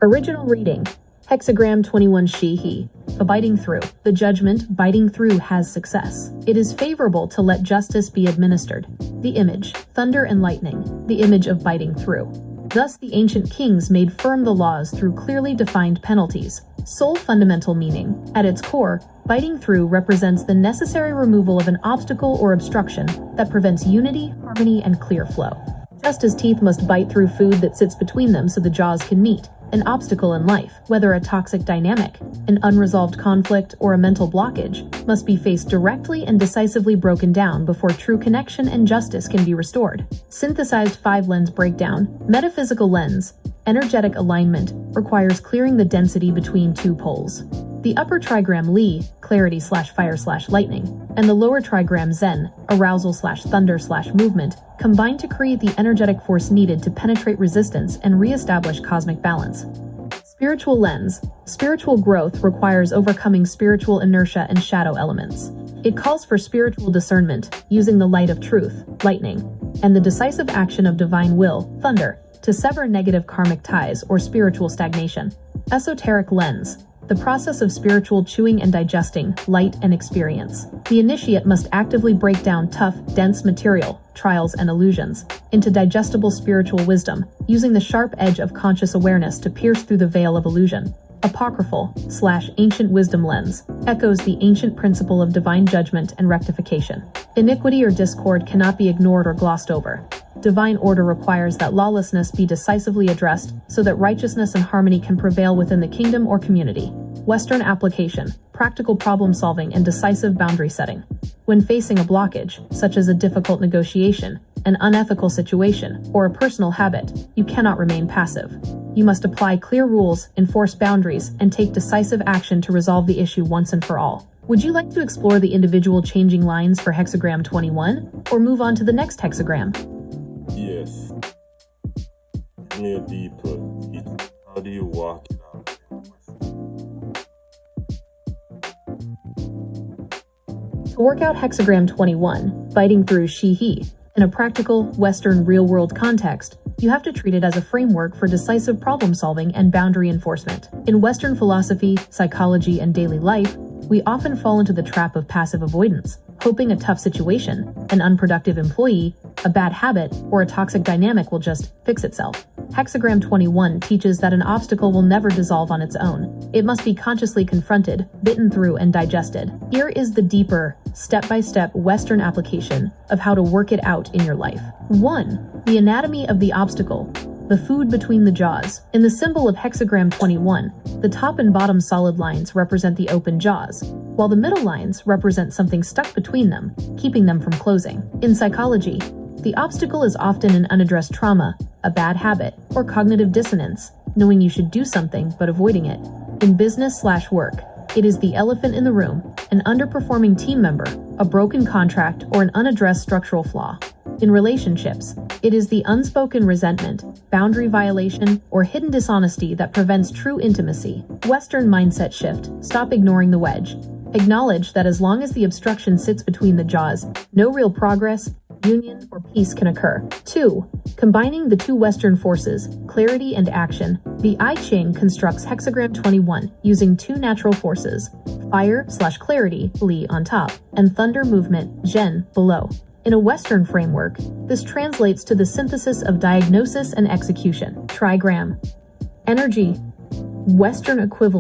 Original reading. Hexagram 21 She-He. Biting through. The judgment, biting through, has success. It is favorable to let justice be administered. The image. Thunder and lightning. The image of biting through. Thus the ancient kings made firm the laws through clearly defined penalties. Sole fundamental meaning. At its core, biting through represents the necessary removal of an obstacle or obstruction that prevents unity, harmony, and clear flow. Just as teeth must bite through food that sits between them so the jaws can meet, an obstacle in life, whether a toxic dynamic, an unresolved conflict, or a mental blockage, must be faced directly and decisively broken down before true connection and justice can be restored. Synthesized 5-lens breakdown. Metaphysical lens. Energetic alignment requires clearing the density between two poles. The upper trigram Li, clarity/fire/lightning, and the lower trigram Zen, arousal/thunder/movement, combine to create the energetic force needed to penetrate resistance and re-establish cosmic balance. Spiritual lens. Spiritual growth requires overcoming spiritual inertia and shadow elements. It calls for spiritual discernment, using the light of truth, lightning, and the decisive action of divine will, thunder, to sever negative karmic ties or spiritual stagnation. Esoteric lens. The process of spiritual chewing and digesting, light and experience. The initiate must actively break down tough, dense material, trials and illusions, into digestible spiritual wisdom, using the sharp edge of conscious awareness to pierce through the veil of illusion. Apocryphal/ancient wisdom lens echoes the ancient principle of divine judgment and rectification. Iniquity or discord cannot be ignored or glossed over. Divine order requires that lawlessness be decisively addressed so that righteousness and harmony can prevail within the kingdom or community. Western application. Practical problem solving and decisive boundary setting. When facing a blockage, such as a difficult negotiation, an unethical situation, or a personal habit, you cannot remain passive. You must apply clear rules, enforce boundaries, and take decisive action to resolve the issue once and for all. Would you like to explore the individual changing lines for Hexagram 21, or move on to the next hexagram? Yes. Near deeper. How do you walk it out? To work out Hexagram 21, biting through She-He, in a practical, Western, real-world context, you have to treat it as a framework for decisive problem-solving and boundary enforcement. In Western philosophy, psychology, and daily life, we often fall into the trap of passive avoidance, hoping a tough situation, an unproductive employee, a bad habit, or a toxic dynamic will just fix itself. Hexagram 21 teaches that an obstacle will never dissolve on its own. It must be consciously confronted, bitten through, and digested. Here is the deeper, step-by-step Western application of how to work it out in your life. 1. The anatomy of the obstacle. The food between the jaws. In the symbol of Hexagram 21, the top and bottom solid lines represent the open jaws, while the middle lines represent something stuck between them, keeping them from closing. In psychology, the obstacle is often an unaddressed trauma, a bad habit, or cognitive dissonance, knowing you should do something but avoiding it. In business/work, it is the elephant in the room, an underperforming team member, a broken contract, or an unaddressed structural flaw. In relationships, it is the unspoken resentment, boundary violation, or hidden dishonesty that prevents true intimacy. Western mindset shift. Stop ignoring the wedge. Acknowledge that as long as the obstruction sits between the jaws, no real progress, union, or peace can occur. 2. Combining the two Western forces, clarity and action, the I Ching constructs Hexagram 21 using two natural forces, fire/clarity, Li on top, and thunder movement, Zhen, below. In a Western framework, this translates to the synthesis of diagnosis and execution. Trigram. Energy. Western equivalent.